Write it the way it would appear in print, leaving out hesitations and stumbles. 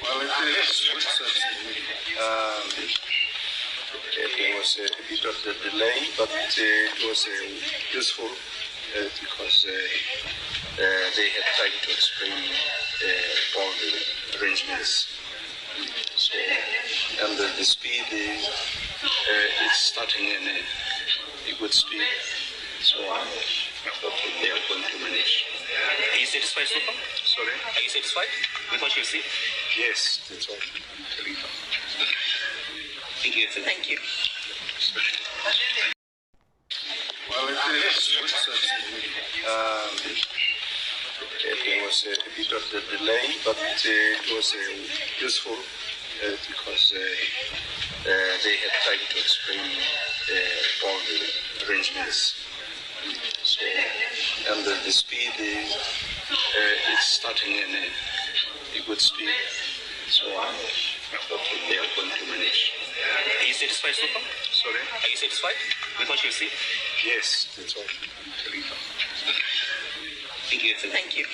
Well, it is good certainly. There was a bit of a delay, but it was useful because they had time to explain all the arrangements. So, and the speed is starting in a good speed. So I thought they are going to manage. Are you satisfied so far? Sorry? Are you satisfied with what you see? Yes, that's all. Thank you. Thank you. Well, it is good certainly. There was a bit of a delay, but it was useful because they had time to explain all the arrangements. So, and the speed is starting in a good speed. So I thought they are going to manage. Are you satisfied so far? Sorry? Are you satisfied with what you see? Yes, that's all. Thank you. Thank you.